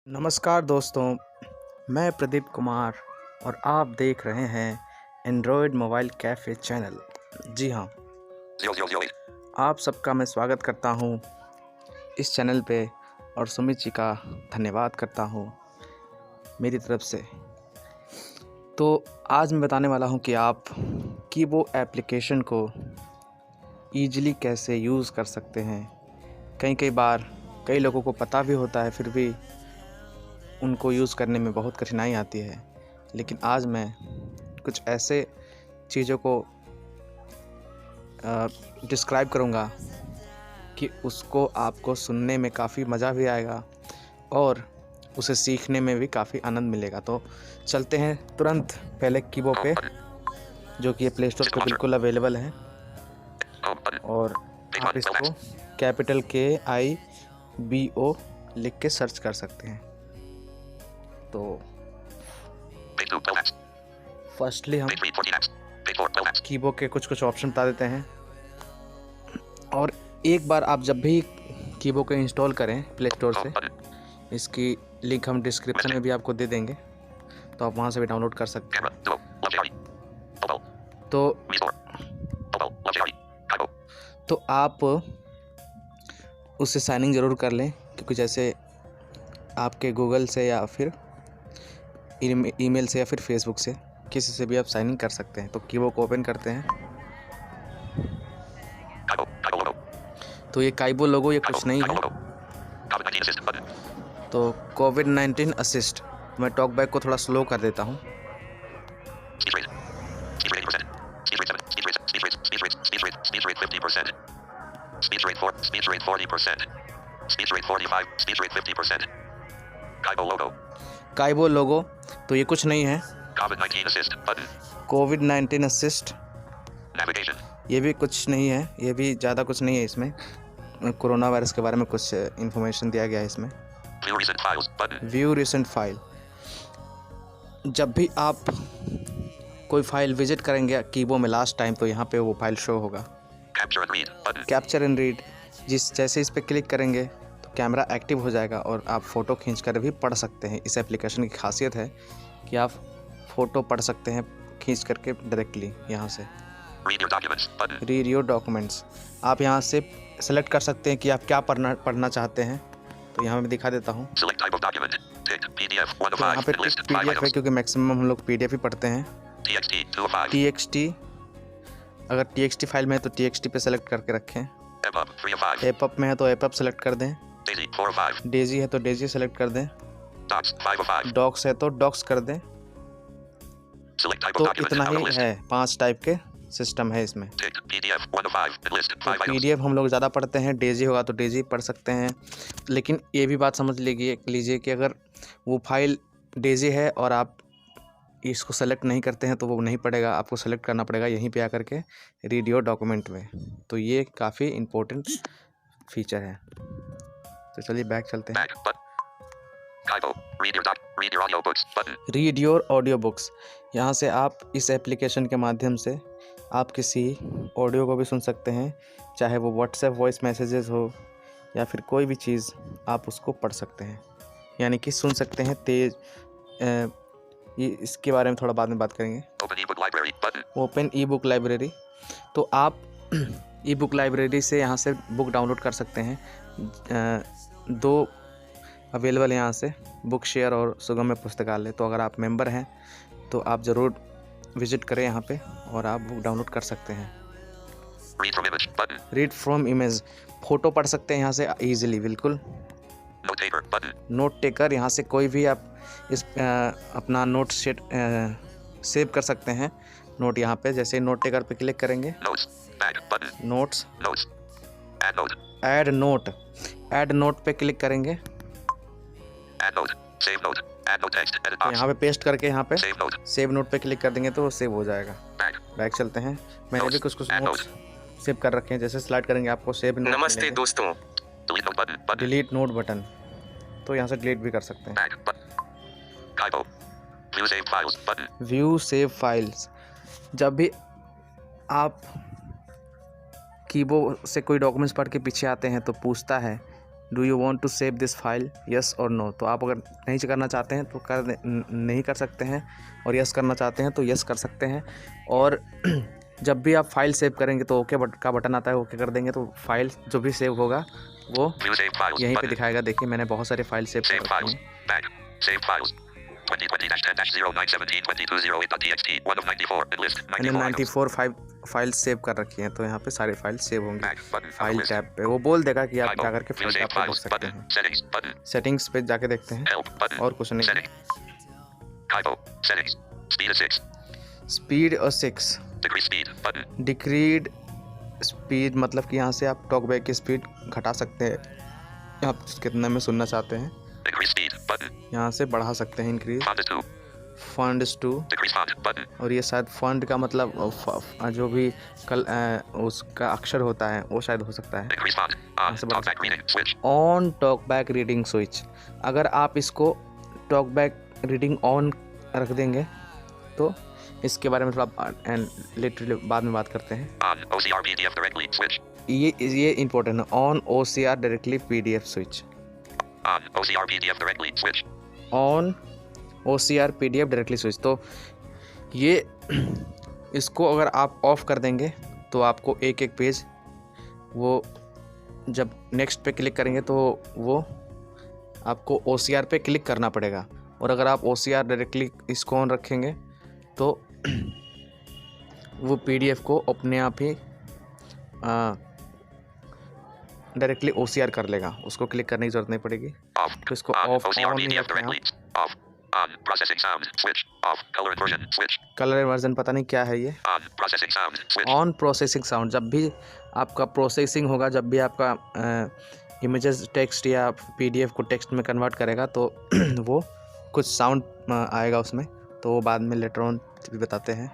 नमस्कार दोस्तों, मैं प्रदीप कुमार और आप देख रहे हैं एंड्रॉयड मोबाइल कैफ़े चैनल। जी हाँ, आप सबका मैं स्वागत करता हूँ इस चैनल पे और सुमित जी का धन्यवाद करता हूँ मेरी तरफ से। तो आज मैं बताने वाला हूँ कि आप कीबो एप्लीकेशन को ईजिली कैसे यूज़ कर सकते हैं। कई बार कई लोगों को पता भी होता है, फिर भी उनको यूज़ करने में बहुत कठिनाई आती है। लेकिन आज मैं कुछ ऐसे चीज़ों को डिस्क्राइब करूँगा कि उसको आपको सुनने में काफ़ी मज़ा भी आएगा और उसे सीखने में भी काफ़ी आनंद मिलेगा। तो चलते हैं तुरंत पहले कीबो पे, जो कि ये प्ले स्टोर पर बिल्कुल अवेलेबल है, और आप इसको कैपिटल KIBO लिख के सर्च कर सकते हैं। तो फर्स्टली हम कीबो के कुछ ऑप्शन बता देते हैं। और एक बार आप जब भी कीबो को इंस्टॉल करें प्ले स्टोर से, इसकी लिंक हम डिस्क्रिप्शन में भी आपको दे देंगे, तो आप वहां से भी डाउनलोड कर सकते हैं। तो आप उससे साइनिंग ज़रूर कर लें, क्योंकि जैसे आपके गूगल से या फिर ईमेल से या फिर फेसबुक से किसी से भी आप साइन इन कर सकते हैं। तो कीबो को ओपन करते हैं। तो ये काइबो लोगो ये कुछ नहीं है। तो कोविड-19 असिस्ट, मैं टॉक बैक को थोड़ा स्लो कर देता हूँ। काइबो लोगो तो ये कुछ नहीं है। कोविड-19 असिस्ट ये भी कुछ नहीं है, ये भी ज़्यादा कुछ नहीं है। इसमें कोरोना वायरस के बारे में कुछ इन्फॉर्मेशन दिया गया है इसमें। व्यू रिसेंट फाइल, जब भी आप कोई फाइल विजिट करेंगे कीबो में लास्ट टाइम, तो यहाँ पे वो फाइल शो होगा। कैप्चर एंड रीड, जैसे इस पर क्लिक करेंगे तो कैमरा एक्टिव हो जाएगा और आप फ़ोटो खींचकर भी पढ़ सकते हैं। इस एप्लीकेशन की खासियत है कि आप फ़ोटो पढ़ सकते हैं खींच करके डायरेक्टली यहाँ से। रीड योर डॉक्यूमेंट्स, आप यहाँ से सेलेक्ट कर सकते हैं कि आप क्या पढ़ना चाहते हैं। तो यहाँ मैं दिखा देता हूँ। तो यहाँ पे PDF है, क्योंकि मैक्सिमम हम लोग PDF ही पढ़ते हैं। TXT, अगर TXT फाइल में है तो TXT पे सेलेक्ट करके रखें। EPUB में है तो EPUB सेलेक्ट कर दें। डेजी है तो डेजी सेलेक्ट कर दें। डॉक्स है तो डॉक्स कर दें। तो इतना ही है, 5 टाइप के सिस्टम है इसमें। तो PDF हम लोग ज़्यादा पढ़ते हैं, डेजी होगा तो डेजी पढ़ सकते हैं। लेकिन ये भी बात समझ लीजिए कि अगर वो फाइल डेजी है और आप इसको सेलेक्ट नहीं करते हैं तो वो नहीं पड़ेगा, आपको सेलेक्ट करना पड़ेगा यहीं पे आकर के रीड योर डॉक्यूमेंट में। तो ये काफ़ी इम्पोर्टेंट फीचर है। तो चलिए बैक चलते हैं। रीड योर ऑडियो बुक्स, यहाँ से आप इस एप्लीकेशन के माध्यम से आप किसी ऑडियो को भी सुन सकते हैं, चाहे वो व्हाट्सएप वॉइस मैसेजेस हो या फिर कोई भी चीज़, आप उसको पढ़ सकते हैं, यानी कि सुन सकते हैं तेज। ये इसके बारे में थोड़ा बाद में बात करेंगे। ओपन ई बुक लाइब्रेरी, तो आप ई बुक लाइब्रेरी से यहाँ से बुक डाउनलोड कर सकते हैं। 2 अवेलेबल यहाँ से, बुक शेयर और सुगम्य पुस्तकालय। तो अगर आप मेंबर हैं तो आप ज़रूर विजिट करें यहाँ पे और आप बुक डाउनलोड कर सकते हैं। रीड फ्रॉम इमेज, फ़ोटो पढ़ सकते हैं यहाँ से ईजिली, बिल्कुल। नोट टेकर, यहाँ से कोई भी आप अपना नोट सेव कर सकते हैं। नोट यहाँ पे, जैसे नोट टेकर पे क्लिक करेंगे, नोट्स, ऐड नोट पे क्लिक करेंगे, तो यहाँ पे पेस्ट करके यहाँ पे सेव नोट पे क्लिक कर देंगे तो सेव हो जाएगा। बैक चलते हैं। मैंने भी कुछ नोट्स सेव कर रखे हैं, जैसे स्लाइड करेंगे आपको सेव नोट। नमस्ते दोस्तों, डिलीट नोट बटन, तो यहाँ से डिलीट भी कर सकते हैं। व्यू सेव फाइल्स, जब भी आप कीबो से कोई डॉक्यूमेंट्स पढ़ के पीछे आते हैं तो पूछता है do you want to save this file, yes और नो। तो आप अगर नहीं करना चाहते हैं तो नहीं कर सकते हैं, और यस करना चाहते हैं तो यस कर सकते हैं। और जब भी आप फाइल सेव करेंगे तो ओके का बटन आता है, ओके कर देंगे तो फाइल जो भी सेव होगा वो यहीं पे दिखाएगा। देखिए मैंने बहुत सारे फाइल सेव कर रखे हैं। 94 फाइल सेव कर रखी हैं, तो यहाँ पे सारे फाइल सेव होंगे। फाइल टैब पे वो बोल देगा कि आप जाकर के फाइल टैब पे देख सकते हैं। सेटिंग्स पे जाके देखते हैं, और कुछ नहीं। स्पीड और 6 डिक्रीड स्पीड, मतलब कि यहाँ से आप टॉकबैक की स्पीड घटा सकते हैं, आप कितने में सुनना चाहते हैं यहाँ से बढ़ा सकते हैं। इंक्रीज फंड्स टू, और ये शायद फंड का मतलब जो भी उसका अक्षर होता है वो शायद हो सकता है। ऑन टॉकबैक रीडिंग स्विच, अगर आप इसको टॉकबैक रीडिंग ऑन रख देंगे तो इसके बारे में थोड़ा लिटरली बाद में बात करते हैं। ये इम्पोर्टेंट है। On OCR directly PDF switch, on OCR PDF directly switch. तो ये इसको अगर आप ऑफ कर देंगे तो आपको एक एक पेज, वो जब नेक्स्ट पे क्लिक करेंगे तो वो आपको OCR पे क्लिक करना पड़ेगा, और अगर आप OCR डायरेक्टली इसको ऑन रखेंगे तो वो PDF को अपने आप ही डायरेक्टली OCR कर लेगा, उसको क्लिक करने की जरूरत नहीं पड़ेगी। तो इसको ऑफ कलर वर्जन पता नहीं क्या है ये। ऑन प्रोसेसिंग साउंड, जब भी आपका प्रोसेसिंग होगा, जब भी आपका इमेजेस टेक्स्ट या PDF को टेक्स्ट में कन्वर्ट करेगा तो वो कुछ साउंड आएगा उसमें, तो वो बाद में लेटर ऑन भी बताते हैं।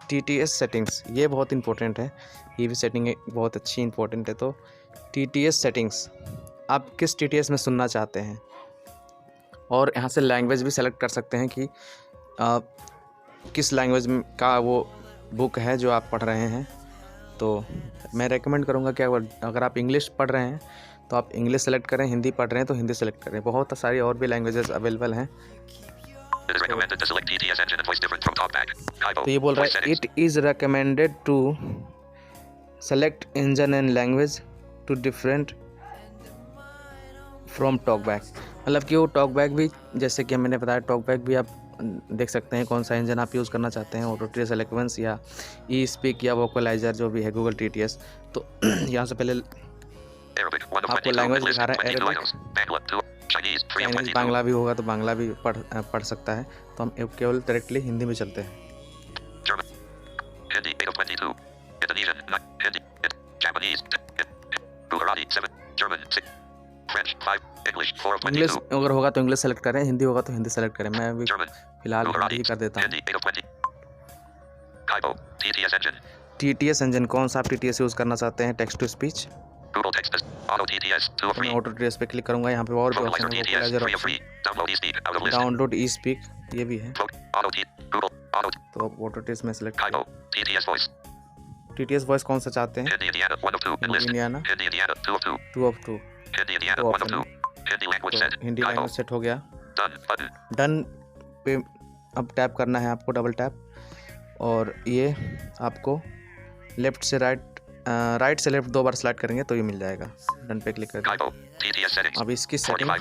TTS सेटिंग्स, ये बहुत इंपॉर्टेंट है, ये भी सेटिंग बहुत अच्छी इंपॉर्टेंट है। तो TTS सेटिंग्स, आप किस TTS में सुनना चाहते हैं, और यहाँ से लैंग्वेज भी सेलेक्ट कर सकते हैं कि किस लैंग्वेज का वो बुक है जो आप पढ़ रहे हैं। तो मैं रेकमेंड करूँगा कि अगर आप इंग्लिश पढ़ रहे हैं तो आप इंग्लिश सेलेक्ट करें, हिंदी पढ़ रहे हैं तो हिंदी सेलेक्ट करें। बहुत सारी और भी लैंग्वेजेस अवेलेबल हैं। तो ये बोल रहा है it is recommended to select engine and language to different from TalkBack, मतलब कि वो टॉकबैक भी, जैसे कि मैंने बताया, टॉकबैक भी आप देख सकते हैं कौन सा इंजन आप यूज़ करना चाहते हैं, ऑटो TTS एलोक्वेंस या ई-स्पीक या वोकलाइजर जो भी है गूगल TTS। तो यहाँ से पहले आपको लैंग्वेज दिखा रहा है अरबिक, चाइनीज़, बांग्ला भी होगा तो बांग्ला भी पढ़ सकता है। तो हम केवल डायरेक्टली हिंदी में चलते हैं। इंग्लिश अगर होगा तो इंग्लिश सेलेक्ट करें, हिंदी होगा तो हिंदी सेलेक्ट करें। मैं अभी फिलहाल हिंदी कर देता हूँ। TTS इंजन, कौन सा आप TTS यूज़ करना चाहते हैं? टेक्स्ट टू स्पीच, मैं ऑटो TTS पे क्लिक करूँगा। यहाँ पे और भी ऑप्शन है, डाउनलोड ई-स्पीक, ये भी है। तो आप ऑटो TTS में सेलेक्ट करें। TTS वॉइस कौन सा चाहते हैं? Indiana 2 of 2 Hindi language set हो गया। डन पे अब टैप करना है आपको, डबल टैप, और ये आपको लेफ्ट से राइट से लेफ्ट 2 बार स्लाइड करेंगे तो ये मिल जाएगा। डन पे क्लिक करें। अब इसकी सेटिंग और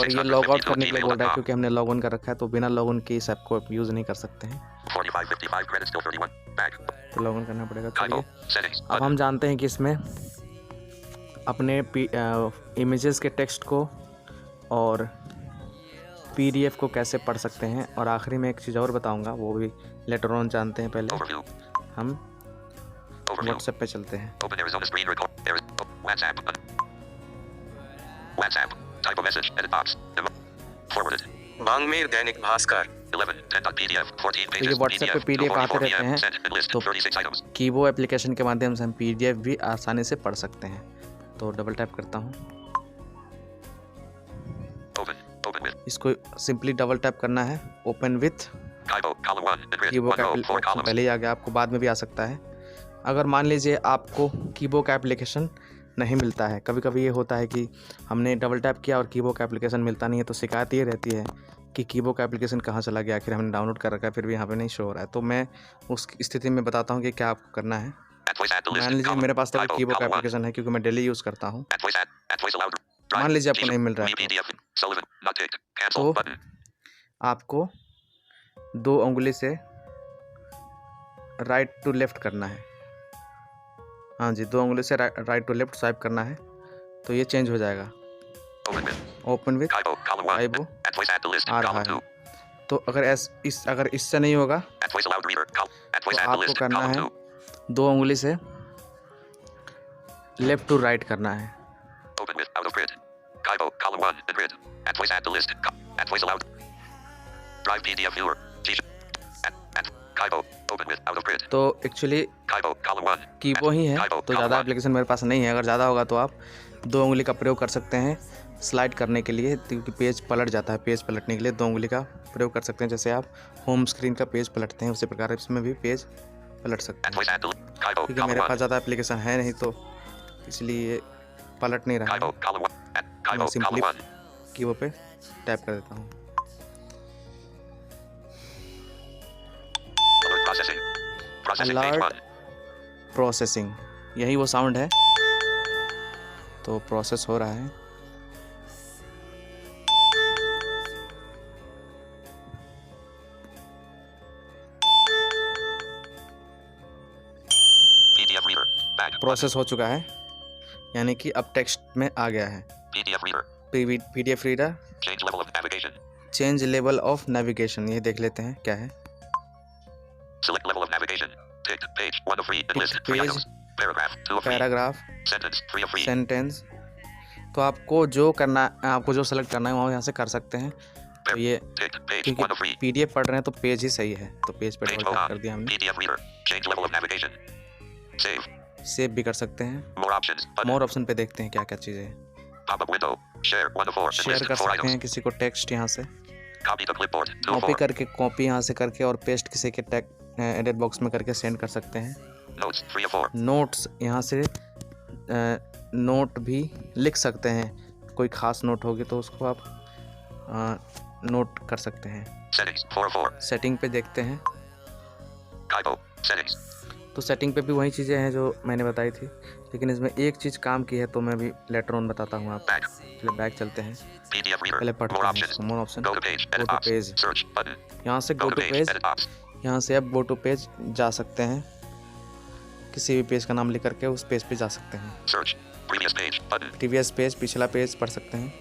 ये लॉग आउट करने के लिए बोल रहा है, क्योंकि हमने लॉग इन कर रखा है, तो बिना लॉग इन के इस ऐप को यूज़ नहीं कर सकते हैं, तो लॉग इन करना पड़ेगा। चलिए अब हम जानते हैं कि इसमें अपने इमेजेस के टेक्स्ट को और PDF को कैसे पढ़ सकते हैं। और आखिरी में एक चीज़ और बताऊंगा, वो भी लेटर ऑन जानते हैं। पहले हम WhatsApp पे चलते हैं। बांग्मेर दैनिक भास्कर। ये WhatsApp पे PDF आते रहते हैं, तो कीबो एप्लीकेशन के माध्यम से हम PDF भी आसानी से पढ़ सकते हैं। तो डबल टैप करता हूँ, इसको सिंपली डबल टैप करना है। ओपन विथ कीबो का पहले ही आ गया, आपको बाद में भी आ सकता है। अगर मान लीजिए आपको कीबो का एप्लीकेशन नहीं मिलता है। कभी कभी ये होता है कि हमने डबल टैप किया और कीबोर्ड का एप्लीकेशन मिलता नहीं है, तो शिकायत ये रहती है कि कीबोर्ड का एप्लीकेशन कहाँ चला गया, आखिर हमने डाउनलोड कर रखा है फिर भी यहाँ पे नहीं शो हो रहा है। तो मैं उस स्थिति में बताता हूँ कि क्या आपको करना है। मान लीजिए मेरे पास तो कीबोर्ड का एप्लीकेशन है क्योंकि मैं डेली यूज़ करता हूँ। मान लीजिए आपको नहीं मिल रहा है तो आपको 2 उंगली से राइट टू लेफ़्ट करना है। हाँ जी, 2 उंगली से राइट टू लेफ़्ट स्वाइप करना है तो ये चेंज हो जाएगा। ओपन विथ टाइपो आ रहा है। तो अगर इससे नहीं होगा तो आपको करना है 2 उंगली से लेफ़्ट टू राइट करना है। तो एक्चुअली कीबो ही है तो ज़्यादा एप्लीकेशन मेरे पास नहीं है। अगर ज़्यादा होगा तो आप 2 उंगली का प्रयोग कर सकते हैं स्लाइड करने के लिए, क्योंकि पेज पलट जाता है। पेज पलटने के लिए 2 उंगली का प्रयोग कर सकते हैं। जैसे आप होम स्क्रीन का पेज पलटते हैं उसी प्रकार इसमें भी पेज पलट सकते हैं। क्योंकि मेरे पास ज़्यादा एप्लीकेशन है नहीं तो इसलिए पलट नहीं रहा है। मैं सिंपली कीबोर्ड पे टैप कर देता हूँ। अलर्ट प्रोसेसिंग, यही वो साउंड है। तो प्रोसेस हो रहा है। प्रोसेस हो चुका है, यानी कि अब टेक्स्ट में आ गया है। PDF reader change level of navigation, ये देख लेते हैं क्या है। पैराग्राफ, सेंटेंस, तो आपको जो करना है, आपको जो सेलेक्ट करना है वो यहाँ से कर सकते हैं। तो ये क्योंकि PDF पढ़ रहे हैं तो पेज ही सही है, तो पेज पे डबल टैप कर दिया हमने। सेव भी कर सकते हैं। मोर ऑप्शन पे देखते हैं क्या क्या चीज़ें हैं। शेयर कर सकते हैं किसी को टेक्स्ट यहाँ से, कॉपी यहाँ से करके और पेस्ट किसी के एडिट बॉक्स में करके सेंड कर सकते हैं। नोट्स यहाँ से नोट भी लिख सकते हैं, कोई ख़ास नोट होगी तो उसको आप नोट कर सकते हैं। सेटिंग पे देखते हैं तो सेटिंग पे भी वही चीज़ें हैं जो मैंने बताई थी, लेकिन इसमें एक चीज़ काम की है तो मैं भी लेटर ऑन बताता हूँ आपको। चलिए बैक चलते हैं, पहले पढ़ते हैं। More option, go to page, यहाँ से गो टू पेज, यहाँ से आप गो टू पेज जा सकते हैं। किसी भी पेज का नाम लिख करके उस पेज पे जा सकते हैं। प्रीवियस पेज, पिछला पेज पढ़ सकते हैं।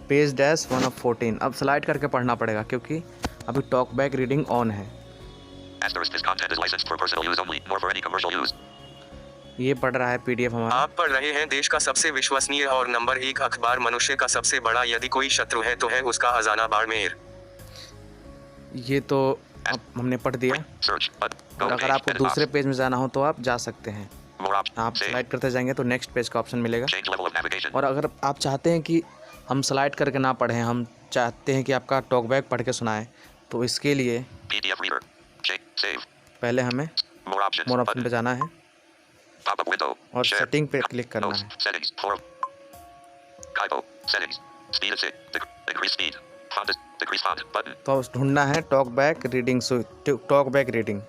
पेज डैश 1 of 14, अब स्लाइड करके पढ़ना पड़ेगा क्योंकि अभी टॉकबैक रीडिंग ऑन है। ये पढ़ रहा है PDF हमारा। आप पढ़ रहे हैं देश का सबसे विश्वसनीय और नंबर 1 अखबार, मनुष्य का सबसे बड़ा यदि कोई शत्रु है तो है उसका खजाना बाड़मेर। ये तो अब हमने पढ़ दिया। और अगर आपको दूसरे पेज में जाना हो तो आप जा सकते हैं। आप स्लाइड करते जाएंगे तो नेक्स्ट पेज का ऑप्शन मिलेगा। और अगर आप चाहते हैं कि हम स्लाइड करके ना पढ़ें, हम चाहते हैं कि आपका टॉकबैक पढ़ के सुनाएं, तो इसके लिए पहले हमें मोर ऑप्शन पे जाना है और सेटिंग पे क्लिक करना है। तो ढूंढना है talkback reading, talkback reading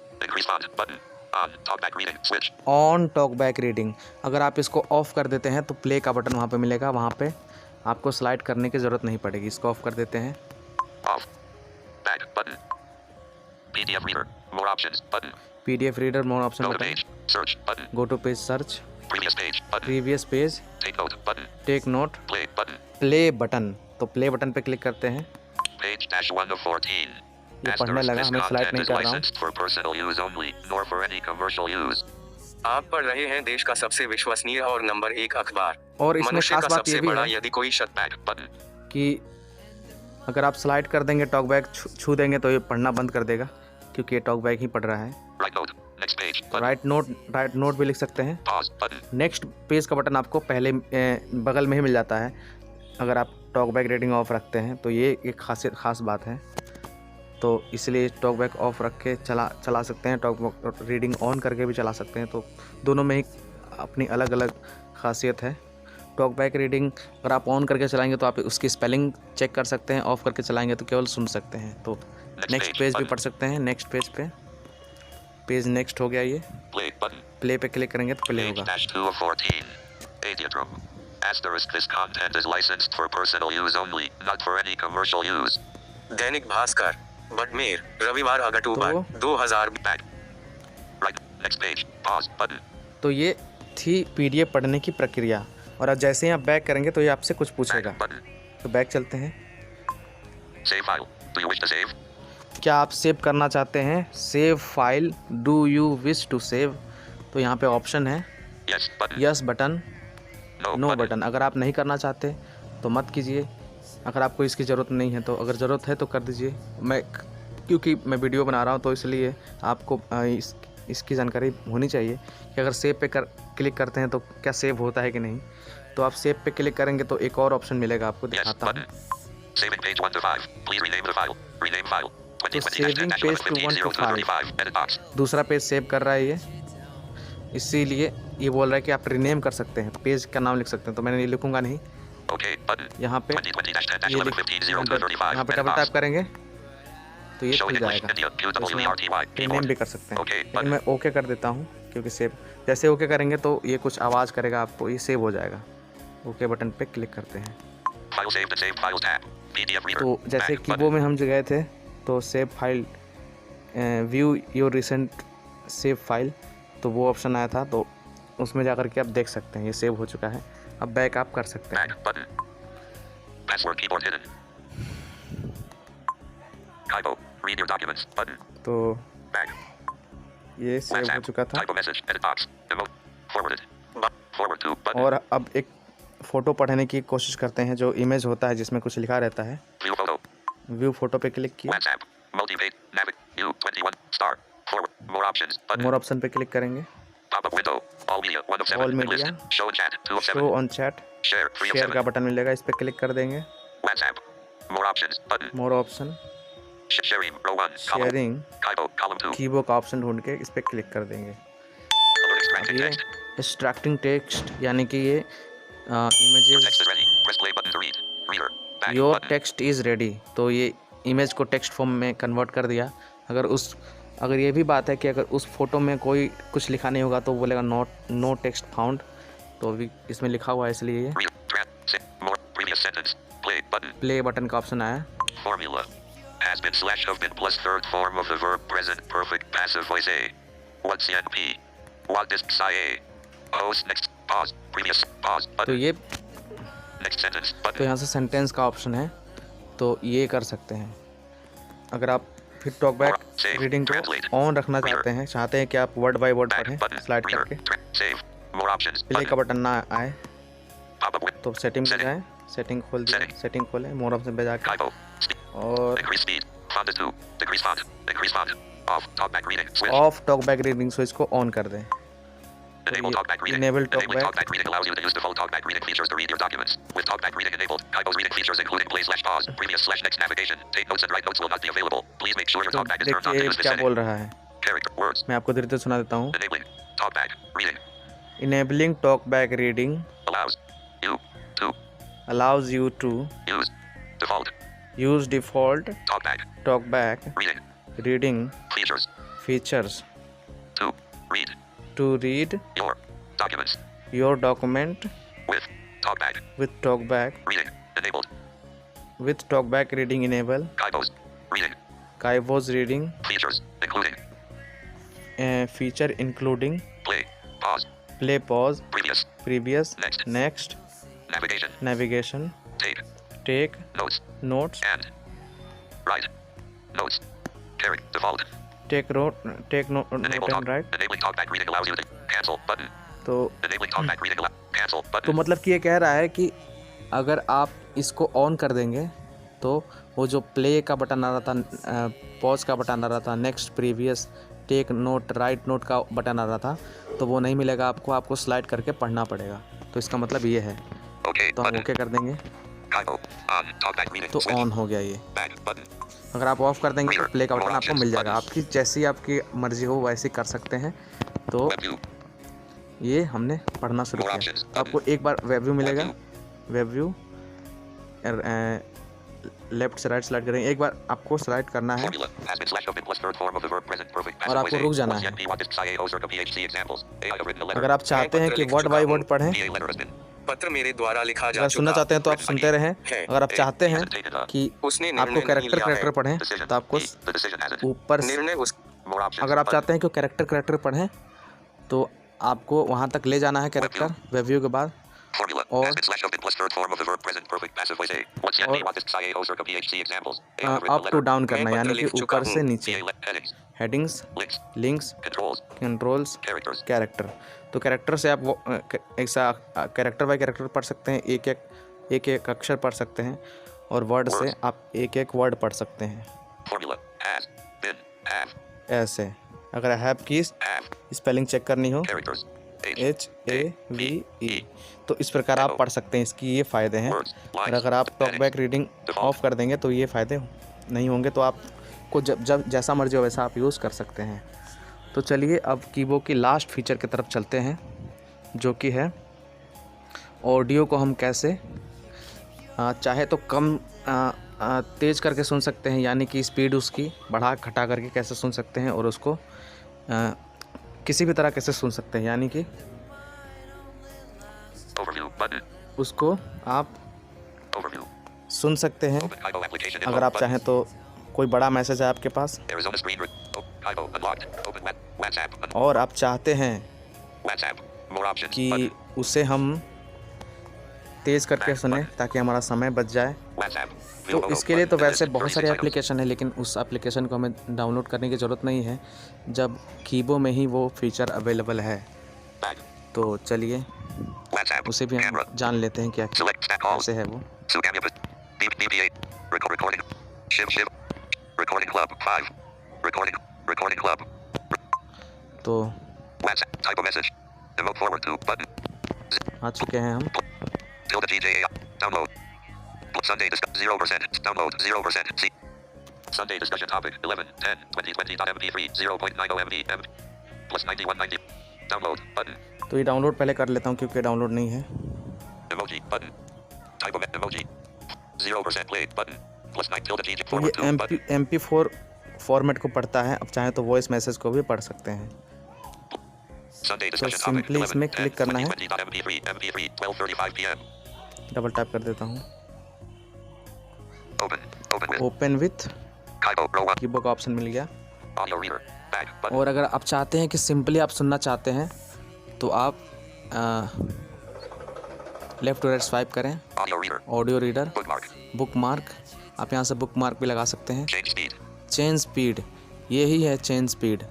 on talkback reading. अगर आप इसको ऑफ कर देते हैं तो प्ले का बटन वहाँ पे मिलेगा, वहाँ पे आपको स्लाइड करने की ज़रूरत नहीं पड़ेगी। इसको ऑफ कर देते हैं। PDF reader more option button, go to page search, previous page, take note, play button. तो प्ले बटन पे क्लिक करते हैं। ये पढ़ने लगा, हमें स्लाइड नहीं कर रहा हूँ। आप पढ़ रहे हैं देश का सबसे विश्वसनीय और नंबर 1 अखबार, और इसमें खास बात ये भी है यदि कोई कि अगर आप स्लाइड कर देंगे, टॉकबैक छू देंगे तो ये पढ़ना बंद कर देगा, क्योंकि ये टॉकबैक ही पढ़ रहा है। राइट नोट भी लिख सकते हैं। नेक्स्ट पेज का बटन आपको पहले बगल में ही मिल जाता है अगर आप टॉकबैक रीडिंग ऑफ रखते हैं, तो ये एक खास बात है। तो इसलिए टॉकबैक ऑफ रख के चला सकते हैं, टॉकबैक रीडिंग ऑन करके भी चला सकते हैं। तो दोनों में ही अपनी अलग अलग खासियत है। टॉकबैक रीडिंग अगर आप ऑन करके चलाएंगे तो आप उसकी स्पेलिंग चेक कर सकते हैं, ऑफ करके चलाएंगे तो केवल सुन सकते हैं। तो नेक्स्ट पेज भी पढ़ सकते हैं। नेक्स्ट पेज पे पेज नेक्स्ट हो गया, ये प्ले पे क्लिक करेंगे तो प्ले होगा। दैनिक भास्कर बटमेर रविवार अक्टूबर 2000। तो ये थी पीडीएफ पढ़ने की प्रक्रिया। और अब जैसे ही आप बैक करेंगे तो ये आपसे कुछ पूछेगा। तो बैक चलते हैं। क्या आप सेव करना चाहते हैं? Save file, do you wish to save? तो यहाँ पे ऑप्शन है यस बटन, नो बटन। अगर आप नहीं करना चाहते तो मत कीजिए। अगर आपको इसकी ज़रूरत नहीं है तो अगर ज़रूरत है तो कर दीजिए। क्योंकि मैं वीडियो बना रहा हूँ तो इसलिए आपको इसकी जानकारी होनी चाहिए कि अगर सेव पे क्लिक करते हैं तो क्या सेव होता है कि नहीं। तो आप सेव पे क्लिक करेंगे तो एक और ऑप्शन मिलेगा, आपको दिखाता हूँ। तो सेविंग पेज टू 1 to 5, दूसरा पेज सेव कर रहा है ये, इसीलिए ये बोल रहा है कि आप रीनेम कर सकते हैं, पेज का नाम लिख सकते हैं। तो मैंने ये लिखूंगा नहीं। यहाँ पे यहाँ पे डबल टैप करेंगे तो ये खुल जाएगा। तो रीनेम भी कर सकते हैं, लेकिन मैं ओके कर देता हूँ क्योंकि सेव, जैसे ओके करेंगे तो ये कुछ आवाज़ करेगा आपको, ये सेव हो जाएगा। ओके बटन पे क्लिक करते हैं। तो जैसे कीबोर्ड में हम गए थे तो save file, view your recent save file, तो वो ऑप्शन आया था, तो उसमें जाकर के आप देख सकते हैं ये सेव हो चुका है। अब बैक आप कर सकते हैं। तो ये सेव हो चुका था। और अब एक फ़ोटो पढ़ने की कोशिश करते हैं, जो इमेज होता है जिसमें कुछ लिखा रहता है। व्यू फोटो पे क्लिक किया, मोर ऑप्शन पे क्लिक करेंगे। All media, show on chat, share का बटन मिलेगा, इस पे क्लिक कर देंगे। मोर ऑप्शन, शेयरिंग, कीबोर्ड का ऑप्शन ढूंढ के इस पे क्लिक कर देंगे। अब ये एक्सट्रैक्टिंग टेक्स्ट, यानी कि ये images, your text is ready, तो ये इमेज को टेक्स्ट फॉर्म में कन्वर्ट कर दिया। अगर ये भी बात है कि अगर उस फोटो में कोई कुछ लिखा नहीं होगा तो बोलेगा नो टेक्स्ट फाउंड, तो अभी इसमें लिखा हुआ है इसलिए ये प्ले बटन का ऑप्शन आया। has been slash have been plus third form of the verb present perfect passive voice a. What's NP? What is psi a? Host next pause previous pause button. तो ये next sentence button. तो यहाँ से sentence का option है, तो ये कर सकते हैं। अगर आप फिर टॉकबैक रीडिंग को ऑन रखना चाहते हैं कि आप वर्ड बाय वर्ड पढ़ें स्लाइड करके, प्ले का बटन ना आए, तो सेटिंग पे जाएं, सेटिंग खोल दें, सेटिंग खोलें, मोर ऑप्शन पे जाकर और ऑफ टॉकबैक रीडिंग स्विच को ऑन कर दें। Enable talkback reading allows you to use default talkback reading features to read your documents. With talkback reading enabled, Kaibo's reading features including play/pause, previous/next navigation, take notes and write notes will not be available. Please make sure your talkback is turned on to use this क्या setting. बोल रहा है, Character words. मैं आपको धीरे धीरे सुना देता हूँ। Enabling talkback reading Enabling talkback reading allows you to use default talkback reading features to read your document with talkback reading enable Kaibo's reading feature including play pause previous next navigation take notes and write notes. Default. take note and write. Enabling talkback reading allows you to cancel button. तो Enabling talkback reading cancel button. तो मतलब कि ये कह रहा है कि अगर आप इसको ऑन कर देंगे तो वो जो प्ले का बटन आ रहा था, पॉज का बटन आ रहा था, next, previous, take note, right note का बटन आ रहा था, तो वो नहीं मिलेगा आपको स्लाइड करके पढ़ना पड़ेगा। तो इसका मतलब ये है। तो हम ओके कर देंगे तो ऑन हो गया ये। अगर आप ऑफ कर देंगे तो प्ले का बटन आपको मिल जाएगा। आपकी जैसी आपकी मर्जी हो वैसे कर सकते हैं। तो ये हमने पढ़ना शुरू किया। तो आपको एक बार वेब व्यू मिलेगा, वेब व्यू लेफ्ट से राइट स्लाइड करेंगे। एक बार आपको स्लाइड करना है और आपको रुक जाना है। अगर आप चाहते हैं कि वर्ड बाय वर्ड पढ़ें, पत्र मेरे द्वारा लिखा जा अगर सुनना चाहते हैं तो आप सुनते रहें। अगर आप चाहते हैं कि आपको कैरेक्टर पढ़ें तो आपको ऊपर, अगर आप चाहते हैं कि कैरेक्टर पढ़ें तो आपको वहाँ तक ले जाना है कैरेक्टर वेब व्यू के बाद, और अप टू डाउन करना है, यानी कि ऊपर से नीचे। Headings, links, controls, character. तो कैरेक्टर से आप वो ऐसा कैरेक्टर बाय कैरेक्टर पढ़ सकते हैं, एक एक अक्षर पढ़ सकते हैं, और वर्ड से आप एक एक वर्ड पढ़ सकते हैं ऐसे। अगर हैव की स्पेलिंग चेक करनी हो, HAVE, तो इस प्रकार आप पढ़ सकते हैं। इसकी ये फ़ायदे हैं। और अगर आप टॉकबैक रीडिंग ऑफ कर देंगे तो ये फ़ायदे नहीं होंगे। तो आपको जब जैसा मर्जी हो वैसा आप यूज़ कर सकते हैं। तो चलिए अब कीबोर्ड की लास्ट फीचर की तरफ चलते हैं, जो कि है ऑडियो को हम कैसे चाहे तो कम तेज़ करके सुन सकते हैं, यानी कि स्पीड उसकी बढ़ा घटा करके कैसे सुन सकते हैं, और उसको किसी भी तरह कैसे सुन सकते हैं, यानी कि उसको आप सुन सकते हैं। अगर आप चाहें तो कोई बड़ा मैसेज है आपके पास और आप चाहते हैं कि उसे हम तेज़ करके सुने ताकि हमारा समय बच जाए, तो इसके लिए तो वैसे बहुत सारे एप्लीकेशन है, लेकिन उस एप्लीकेशन को हमें डाउनलोड करने की ज़रूरत नहीं है जब कीबोर्ड में ही वो फीचर अवेलेबल है। तो चलिए उसे भी हम जान लेते हैं क्या कैसे है वो। तो आ चुके हैं हम। Sunday 0% download 0%. Sunday discussion topic 11/10/2020.mp3 0.90 MB plus 9190 download button। तो ये डाउनलोड पहले कर लेता हूँ क्योंकि डाउनलोड नहीं है। Emoji button type of emoji 0% play button plus 9 tilde G तो ये MP4 फॉर्मेट को पढ़ता है। अब चाहे तो वॉइस मैसेज को भी पढ़ सकते हैं। तो सिंपली इसमें क्लिक करना है, डबल टैप कर देता हूँ, ओपन विथ कीबोर्ड का ऑप्शन मिल गया। और अगर आप चाहते हैं कि सिंपली आप सुनना चाहते हैं तो आप लेफ्ट टू राइट स्वाइप करें, ऑडियो रीडर, बुकमार्क, आप यहाँ से बुकमार्क भी लगा सकते हैं। चेंज स्पीड, यही है चेंज स्पीड,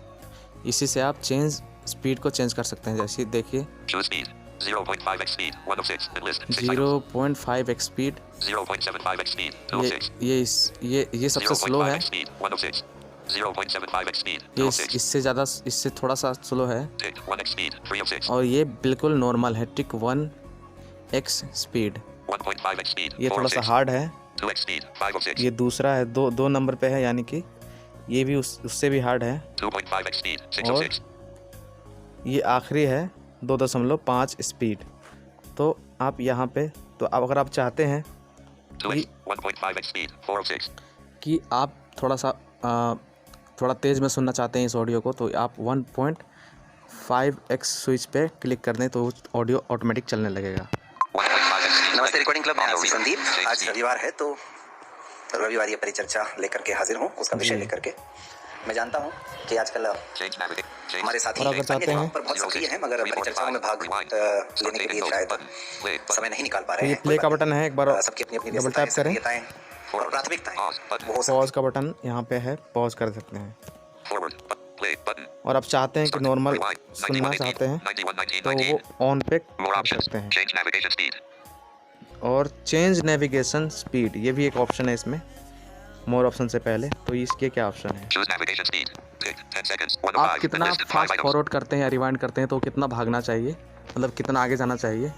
इसी से आप चेंज स्पीड को चेंज कर सकते हैं। जैसे देखिए 0.5x speed 106 and list 0.5x speed, 0.75x speed 206 ये सबसे स्लो है। 0.75x speed ये इससे ज़्यादा, इससे थोड़ा सा स्लो है। 1x speed 306 और ये बिल्कुल नॉर्मल है, टिक 1x स्पीड। 1.5x speed ये थोड़ा सा हार्ड है, 2x speed 506 ये दूसरा है, दो नंबर पे है, यानी कि ये भी उससे भी हार्ड है। 2.5x speed और 606 ये आखिरी है 2.5 स्पीड। तो आप यहाँ पे, तो अब अगर आप चाहते हैं 1.5x speed 406 कि आप थोड़ा तेज़ में सुनना चाहते हैं इस ऑडियो को, तो आप 1.5x स्विच पे क्लिक कर दें तो ऑडियो ऑटोमेटिक चलने लगेगा। नमस्ते रिकॉर्डिंग क्लब में आप संदीप। आज रविवार है तो रविवारी परिचर्चा लेकर के हाजिर हूँ, उसका विषय लेकर के। मैं जानता हूँ कि आजकल हमारे साथी और अगर चाहते हैं पर बहुत सक्रिय हैं, मगर परिचर्चाओं में भाग लेने के लिए शायद समय नहीं निकाल पा रहे हैं। प्ले का बटन है, एक बार सबकी अपनी अपनी डबल टैप करें और प्राथमिकताएं वो हो पॉज का बटन यहाँ पे है, पॉज कर सकते हैं। और आप चाहते हैं कि नॉर्मल सुनना चाहते हैं तो वो ऑन पे कर सकते हैं। और चेंज नेविगेशन स्पीड, ये भी एक ऑप्शन है इसमें, मोर ऑप्शन से पहले। तो इसके क्या ऑप्शन है, आप कितना फास्ट फॉरवर्ड करते हैं या रिवाइंड करते हैं तो कितना भागना चाहिए, मतलब कितना आगे जाना चाहिए,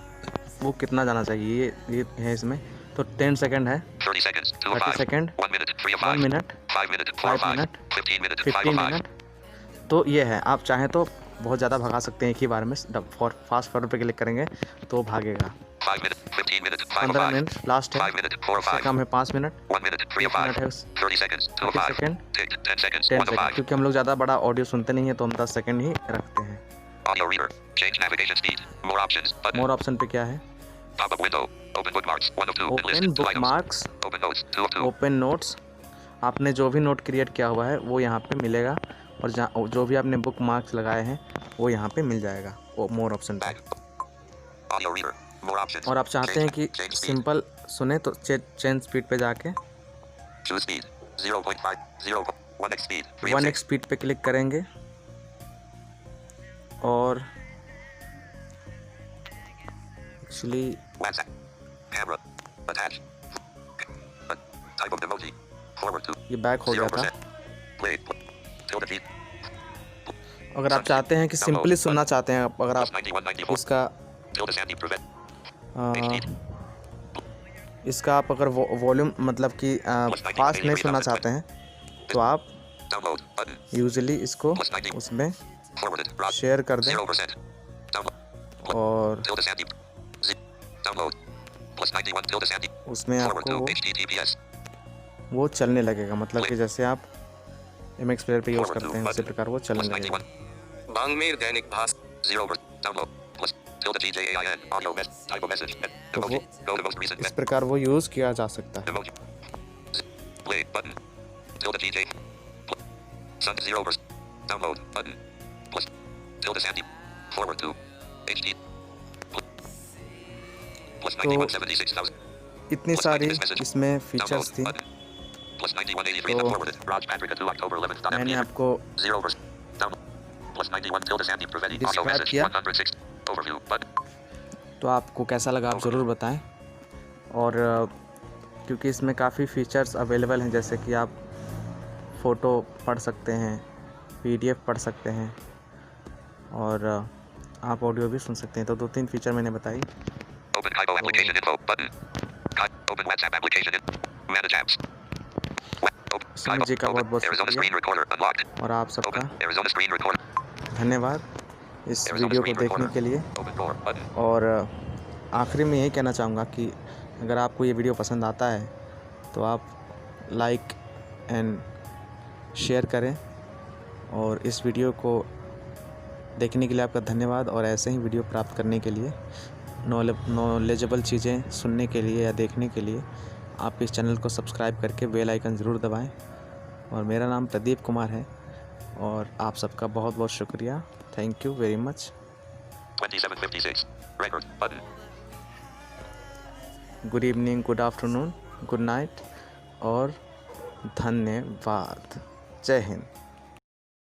वो कितना जाना चाहिए, ये है इसमें। तो 10 सेकंड है, 30 second, 3 of 1 5. Minute, 5 minute. 4 of 5 5. Minute, 15 minute. 5 15 of 5. Minute. तो ये है, आप चाहें तो बहुत ज़्यादा भगा सकते हैं एक ही बार में। फास्ट फॉरवर्ड पे क्लिक करेंगे तो भागेगा। 5 minute. 15 minute. 5 of 15 5. Minute last है, 5 minute. 4 of इससे 5. कम है 5 मिनट, 1 minute. 3 of 5. मिनट है 30 seconds. 2 of 30 5. Second, 10 seconds. 10 1 of second, 5. क्योंकि हम लोग ज़्यादा बड़ा ऑडियो सुनते नहीं है तो हम 10 सेकेंड ही रखते हैं। Audio reader. Change navigation speed. More options. Button. मोर ऑप्शन पे क्या है? Pop-up window. Open bookmarks. 1 of 2. Open List. 2 book items. Marks, Open notes. 2 of 2. Open notes. आपने जो भी नोट क्रिएट किया हुआ है वो यहाँ पे मिलेगा, और जहाँ जो भी आपने बुक मार्क्स लगाए हैं वो यहाँ पे मिल जाएगा वो मोर ऑप्शन पे। Back. Audio reader. More options. और आप चाहते हैं कि Change speed. सिंपल सुने तो चेंज स्पीड पे जाके Choose speed. 0.5. 0. 1x speed. 3 of 1x 6. Speed पे क्लिक करेंगे और actually WhatsApp. Camera. Attach. Type of emoji. Forward to. ये बैक हो गया था। 0%. Play. Tilde T. अगर आप चाहते हैं कि सिंपली सुनना चाहते हैं, अगर Plus आप 9194. इसका Tilde Sandy prevent. अ, इसका आप अगर वॉल्यूम मतलब कि फास्ट नहीं सुनना चाहते हैं तो आप Download. Button. यूजुअली इसको उसमें Forwarded. Rod. शेयर कर दें 0%. Download. और Tilde Sandy. Download. Plus 91 Tilde Sandy. उसमें Forward to आपको HTTPS. वो चलने लगेगा, मतलब कि जैसे आप MX प्लेयर पे यूज़ करते हैं उसी प्रकार वो चलने Plus लगेगा। 91. बांग्मेर Dainik Bhaskar 0%. Download. Plus Tilde TJAIN. Audio mess. Type of message. तो Emoji. वो Go to most recent इस message. प्रकार वो यूज़ किया जा सकता है। Emoji. Play button. Tilde TJ. Sun 0%. Download button. Plus Tilde Sandy. Forward to HD. Plus 9176,000. इतनी सारी इसमें फीचर्स थी, Plus 9183 तो forwarded. Raj Patrick to October 11th. मैंने आपको 0%. Download. Plus 91 Tilde Sandy Preventi. Audio Describe message. किया। 106. Overview button. तो आपको कैसा लगा आप ज़रूर बताएं। और क्योंकि इसमें काफ़ी फीचर्स अवेलेबल हैं, जैसे कि आप फ़ोटो पढ़ सकते हैं, PDF पढ़ सकते हैं और आप ऑडियो भी सुन सकते हैं। तो 2-3 फीचर मैंने बताई। Open Kybo application info button. Open WhatsApp application. Manage apps. Sumit ji का बहुत बहुत Arizona शुक्रिया screen recorder unlocked. और आप सबका Open Arizona screen recorder. धन्यवाद इस Arizona वीडियो को screen देखने recorder. के लिए। Open door button. और आखिरी में यही कहना चाहूँगा कि अगर आपको ये वीडियो पसंद आता है तो आप लाइक एंड शेयर करें, और इस वीडियो को देखने के लिए आपका धन्यवाद। और ऐसे ही वीडियो प्राप्त करने के लिए, नॉलेजेबल चीज़ें सुनने के लिए या देखने के लिए आप इस चैनल को सब्सक्राइब करके बेल आइकन ज़रूर दबाएं। और मेरा नाम प्रदीप कुमार है और आप सबका बहुत बहुत शुक्रिया। Thank you very much. 2756. Record button. Good evening, good afternoon, good night और धन्यवाद। जय हिंद।